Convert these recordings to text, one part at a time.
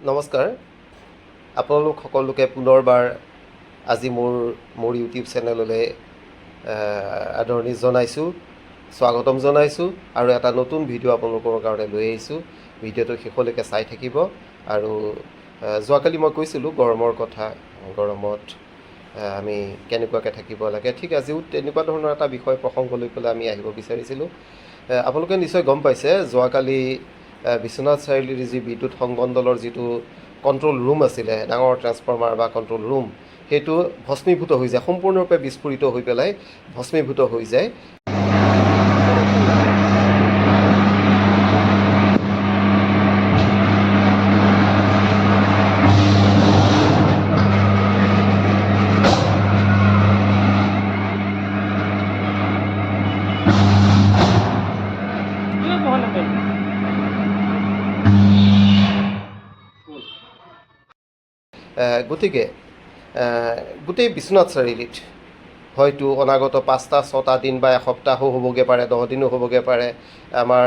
নমস্কাৰ আপোনালোক সকলোকে পুনৰবাৰ আজি মোৰ ইউটিউব চেনেললৈ আদৰণি জনাইছোঁ, স্বাগতম জনাইছোঁ আৰু এটা নতুন ভিডিঅ' আপোনালোকৰ কাৰণে লৈ আহিছোঁ। ভিডিঅ'টো শেষলৈকে চাই থাকিব। আৰু যোৱাকালি মই কৈছিলোঁ গৰমৰ কথা, গৰমত আমি কেনেকুৱাকৈ থাকিব লাগে। ঠিক আজিও তেনেকুৱা ধৰণৰ এটা বিষয় প্ৰসংগ লৈ পেলাই আমি আহিব বিচাৰিছিলোঁ। আপোনালোকে নিশ্চয় গম পাইছে, যোৱাকালি বিশ্বনাথ চাৰিআলিৰ যি বিদ্যুৎ সংমণ্ডলৰ যিটো কণ্ট্ৰল ৰুম আছিলে, ডাঙৰ ট্ৰেন্সফৰ্মাৰ বা কণ্ট্ৰল ৰুম, সেইটো ভস্মীভূত হৈ যায়, সম্পূৰ্ণৰূপে বিস্ফোৰিত হৈ পেলাই ভস্মীভূত হৈ যায়। গতিকে গোটেই বিশ্বনাথ চাৰিআলিত হয়তো অনাগত 5-6 দিন বা এসপ্তাহো হ'বগৈ পাৰে, 10 দিনো হ'বগৈ পাৰে, আমাৰ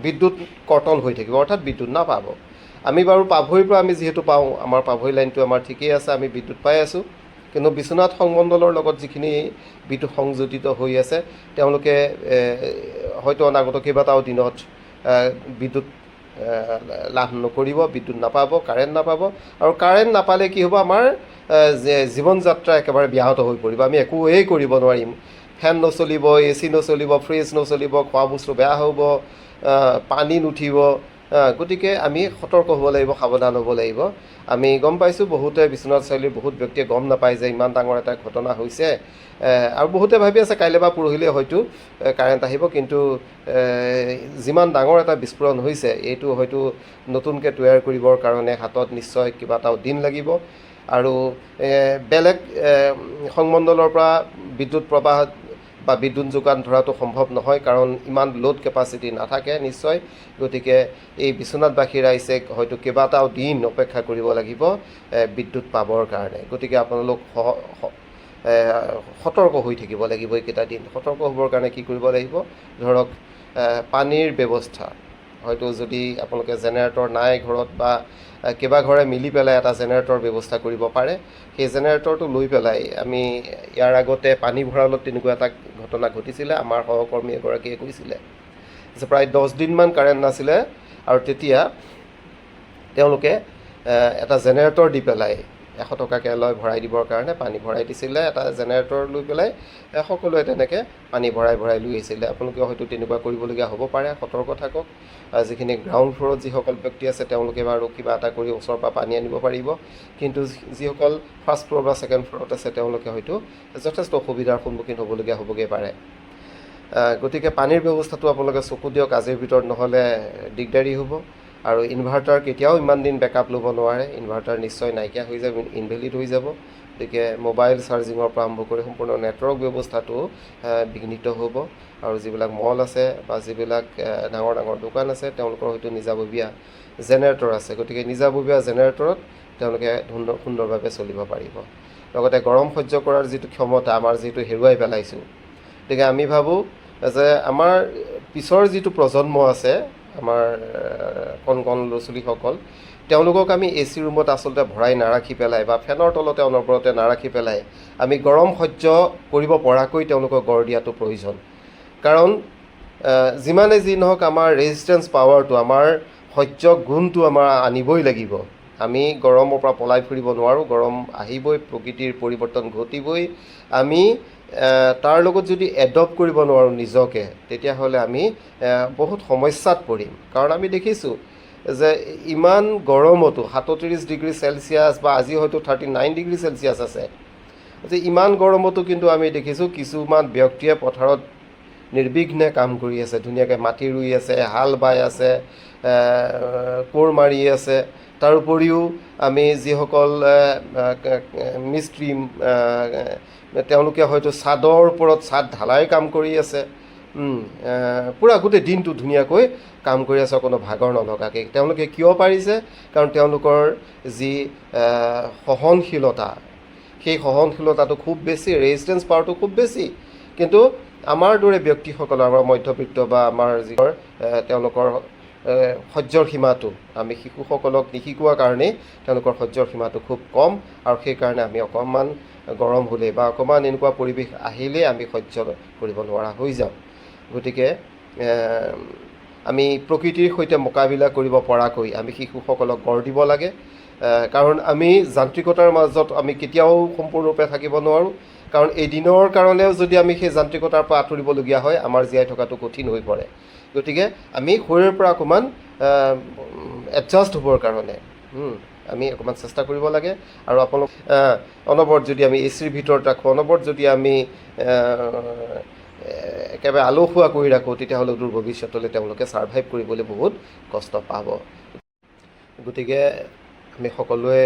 বিদ্যুৎ কৰ্তন হৈ থাকিব, অৰ্থাৎ বিদ্যুৎ নাপাব। আমি বাৰু পাভৈৰ পৰা আমি যিহেতু পাওঁ, আমাৰ পাভৈ লাইনটো আমাৰ ঠিকেই আছে, আমি বিদ্যুৎ পাই আছোঁ। কিন্তু বিশ্বনাথ সংমণ্ডলৰ লগত যিখিনি বিদ্যুৎ সংযোজিত হৈ আছে, তেওঁলোকে হয়তো অনাগত কেইবাটাও দিনত বিদ্যুৎ লাভ নকৰিব, বিদ্যুৎ নাপাব, কাৰেণ্ট নাপাব। আৰু কাৰেণ্ট নাপালে কি হ'ব, আমাৰ জীৱন যাত্ৰা একেবাৰে ব্যাহত হৈ পৰিব। আমি একোৱেই কৰিব নোৱাৰিম। ফেন নচলিব, AC নচলিব, ফ্ৰিজ নচলিব, খোৱা বস্তু বেয়া হ'ব, পানী নুঠিব। গতিকে আমি সতৰ্ক হ'ব লাগিব, সাৱধান হ'ব লাগিব। আমি গম পাইছোঁ বহুতে বিশ্বনাথ চাৰিআলিৰ বহুত ব্যক্তিয়ে গম নাপায় যে ইমান ডাঙৰ এটা ঘটনা হৈছে, আৰু বহুতে ভাবি আছে কাইলৈ বা পৰহিলৈ হয়তো কাৰেণ্ট আহিব। কিন্তু যিমান ডাঙৰ এটা বিস্ফোৰণ হৈছে, এইটো হয়তো নতুনকৈ তৈয়াৰ কৰিবৰ কাৰণে হাতত নিশ্চয় কেইবাটাও দিন লাগিব। আৰু বেলেগ সংমণ্ডলৰ পৰা বিদ্যুৎ প্ৰবাহ বা বিদ্যুৎ যোগান ধৰাটো সম্ভৱ নহয়, কাৰণ ইমান লোড কেপাচিটি নাথাকে নিশ্চয়। গতিকে এই বিশ্বনাথবাসী ৰাইজে হয়তো কেইবাটাও দিন অপেক্ষা কৰিব লাগিব বিদ্যুৎ পাবৰ কাৰণে। গতিকে আপোনালোক সতৰ্ক হৈ থাকিব লাগিব। এইকেইটা দিন সতৰ্ক হ'বৰ কাৰণে কি কৰিব লাগিব, ধৰক পানীৰ ব্যৱস্থা, হয়তো যদি আপোনালোকে জেনেৰেটৰ নাই ঘৰত বা কেইবা ঘৰে মিলি পেলাই এটা জেনেৰেটৰ ব্যৱস্থা কৰিব পাৰে, সেই জেনেৰেটৰটো লৈ পেলাই আমি ইয়াৰ আগতে পানী ভঁৰালত তেনেকুৱা এটা ঘটনা ঘটিছিলে। আমাৰ সহকৰ্মী এগৰাকীয়ে কৈছিলে যে প্ৰায় 10 দিনমান কাৰেণ্ট নাছিলে, আৰু তেতিয়া তেওঁলোকে এটা জেনেৰেটৰ দি পেলাই 100 টকাকৈ লয় ভৰাই দিবৰ কাৰণে, পানী ভৰাই দিছিলে। এটা জেনেৰেটৰ লৈ পেলাই সকলোৱে তেনেকৈ পানী ভৰাই লৈ আহিছিলে। আপোনালোকে হয়তো তেনেকুৱা কৰিবলগীয়া হ'ব পাৰে, সতৰ্ক থাকক। যিখিনি গ্ৰাউণ্ড ফ্ল'ৰত যিসকল ব্যক্তি আছে, তেওঁলোকে বাৰু কিবা এটা কৰি ওচৰৰ পৰা পানী আনিব পাৰিব। কিন্তু যিসকল ফাৰ্ষ্ট ফ্ল'ৰ বা ছেকেণ্ড ফ্ল'ৰত আছে, তেওঁলোকে হয়তো যথেষ্ট অসুবিধাৰ সন্মুখীন হ'বগৈ পাৰে। গতিকে পানীৰ ব্যৱস্থাটো আপোনালোকে চকু দিয়ক, আজিৰ ভিতৰত নহ'লে দিগদাৰী হ'ব। আৰু ইনভাৰ্টাৰ কেতিয়াও ইমান দিন বেকআপ ল'ব নোৱাৰে, ইনভাৰ্টাৰ নিশ্চয় নাইকিয়া হৈ যাব, ইনভেলিড হৈ যাব। গতিকে মোবাইল চাৰ্জিঙৰ পৰা আৰম্ভ কৰি সম্পূৰ্ণ নেটৱৰ্ক ব্যৱস্থাটো বিঘ্নিত হ'ব। আৰু যিবিলাক মল আছে বা যিবিলাক ডাঙৰ দোকান আছে, তেওঁলোকৰ হয়তো নিজাববীয়া জেনেৰেটৰ আছে। গতিকে নিজাববীয়া জেনেৰেটৰত তেওঁলোকে সুন্দৰভাৱে চলিব পাৰিব। লগতে গৰম সহ্য কৰাৰ যিটো ক্ষমতা আমাৰ যিটো হেৰুৱাই পেলাইছোঁ, গতিকে আমি ভাবোঁ যে আমাৰ পিছৰ যিটো প্ৰজন্ম আছে, আমাৰ কণ ল'ৰা ছোৱালীসকল, তেওঁলোকক আমি AC ৰুমত আচলতে ভৰাই নাৰাখি পেলাই বা ফেনৰ তলতে অনবৰতে নাৰাখি পেলাই আমি গৰম সহ্য কৰিব পৰাকৈ তেওঁলোকক গঢ় দিয়াটো প্ৰয়োজন। কাৰণ যিমানে যি নহওক, আমাৰ ৰেজিষ্টেঞ্চ পাৱাৰটো, আমাৰ সহ্য গুণটো আমাৰ আনিবই লাগিব। আমি গৰমৰ পৰা পলাই ফুৰিব নোৱাৰোঁ, গৰম আহিবই, প্ৰকৃতিৰ পৰিৱৰ্তন ঘটিবই। আমি তাৰ লগত যদি এডপ্ট কৰিব নোৱাৰোঁ নিজকে, তেতিয়াহ'লে আমি বহুত সমস্যাত পৰিম। কাৰণ আমি দেখিছোঁ যে ইমান গৰমতো 37 ডিগ্ৰী চেলচিয়াছ বা আজি হয়তো 39 ডিগ্ৰী চেলচিয়াছ আছে, যে ইমান গৰমতো কিন্তু আমি দেখিছোঁ কিছুমান ব্যক্তিয়ে পথাৰত নিৰ্বিঘ্নে কাম কৰি আছে, ধুনীয়াকৈ মাটি ৰুই আছে, হাল বাই আছে, কোৰ মাৰি আছে। তাৰোপৰিও আমি যিসকল মিস্ত্ৰী, তেওঁলোকে হয়তো ছাদৰ ওপৰত ছাদ ঢালাই কাম কৰি আছে, পূৰা গোটেই দিনটো ধুনীয়াকৈ কাম কৰি আছে, কোনো ভাগৰ নলগাকৈ। তেওঁলোকে কিয় পাৰিছে? কাৰণ তেওঁলোকৰ যি সহনশীলতা, সেই সহনশীলতাটো খুব বেছি, ৰেজিষ্টেঞ্চ পাৱাৰটো খুব বেছি। কিন্তু আমাৰ দৰে ব্যক্তিসকলৰ, আমাৰ মধ্যবিত্ত বা আমাৰ যি তেওঁলোকৰ সহ্যৰ সীমাটো আমি শিশুসকলক নিশিকোৱাৰ কাৰণেই তেওঁলোকৰ সহ্যৰ সীমাটো খুব কম আৰু সেইকাৰণে আমি অকণমান গৰম হ'লেই বা অকণমান এনেকুৱা পৰিৱেশ আহিলেই আমি সহ্য কৰিব নোৱাৰা হৈ যাওঁ। গতিকে আমি প্ৰকৃতিৰ সৈতে মোকাবিলা কৰিব পৰাকৈ আমি শিশুসকলক গঢ় দিব লাগে। কাৰণ আমি যান্ত্ৰিকতাৰ মাজত আমি কেতিয়াও সম্পূৰ্ণৰূপে থাকিব নোৱাৰোঁ। কাৰণ এদিনৰ কাৰণেও যদি আমি সেই যান্ত্ৰিকতাৰ পৰা আঁতৰিবলগীয়া হয় আমাৰ জীয়াই থকাটো কঠিন হৈ পৰে। গতিকে আমি শৰীৰৰ পৰা অকণমান এডজাষ্ট হ'বৰ কাৰণে আমি অকণমান চেষ্টা কৰিব লাগে। আৰু আপোনালোক অনবৰত যদি আমি এচিৰ ভিতৰত ৰাখোঁ, অনবৰত যদি আমি একেবাৰে আলসুৱা কৰি ৰাখোঁ, তেতিয়াহ'লে দূৰ ভৱিষ্যতলৈ তেওঁলোকে ছাৰ্ভাইভ কৰিবলৈ বহুত কষ্ট পাব। গতিকে আমি সকলোৱে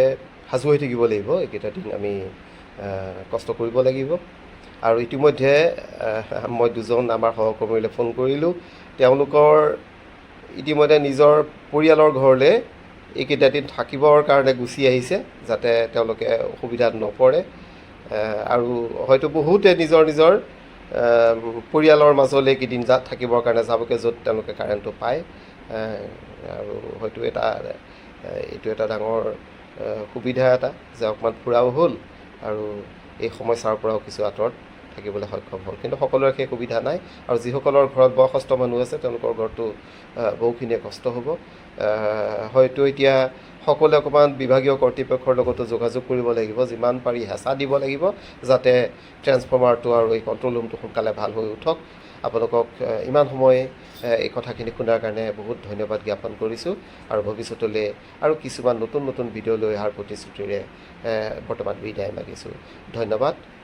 সাজু হৈ থাকিব লাগিব। এইকেইটা দিন আমি কষ্ট কৰিব লাগিব। আৰু ইতিমধ্যে মই দুজন আমাৰ সহকৰ্মীলৈ ফোন কৰিলোঁ। তেওঁলোকৰ ইতিমধ্যে নিজৰ পৰিয়ালৰ ঘৰলৈ এইকেইটা দিন থাকিবৰ কাৰণে গুচি আহিছে, যাতে তেওঁলোকে অসুবিধাত নপৰে। আৰু হয়তো বহুতে নিজৰ নিজৰ পৰিয়ালৰ মাজলৈ এইকেইদিন থাকিবৰ কাৰণে যাবগৈ, য'ত তেওঁলোকে কাৰেণ্টটো পায়। আৰু হয়তো এইটো এটা ডাঙৰ সুবিধা এটা যে অকণমান ফুৰাও হ'ল আৰু এই সমস্যাৰ পৰাও কিছু আঁতৰত থাকিবলৈ সক্ষম হ'ল। কিন্তু সকলোৰে সেই সুবিধা নাই। আৰু যিসকলৰ ঘৰত বয়সস্থ মানুহ আছে তেওঁলোকৰ ঘৰতো বহুখিনিয়ে কষ্ট হ'ব। হয়তো এতিয়া সকলোৱে অকণমান বিভাগীয় কৰ্তৃপক্ষৰ লগতো যোগাযোগ কৰিব লাগিব, যিমান পাৰি হেঁচা দিব লাগিব যাতে ট্ৰেন্সফৰ্মাৰটো আৰু এই কণ্ট্ৰল ৰুমটো সোনকালে ভাল হৈ উঠক। আপোনালোকক ইমান সময় এই কথাখিনি শুনাৰ কাৰণে বহুত ধন্যবাদ জ্ঞাপন কৰিছোঁ। আৰু ভৱিষ্যতলৈ আৰু কিছুমান নতুন নতুন ভিডিঅ' লৈ অহাৰ প্ৰতিশ্ৰুতিৰে বৰ্তমান বিদায় মাগিছোঁ। ধন্যবাদ।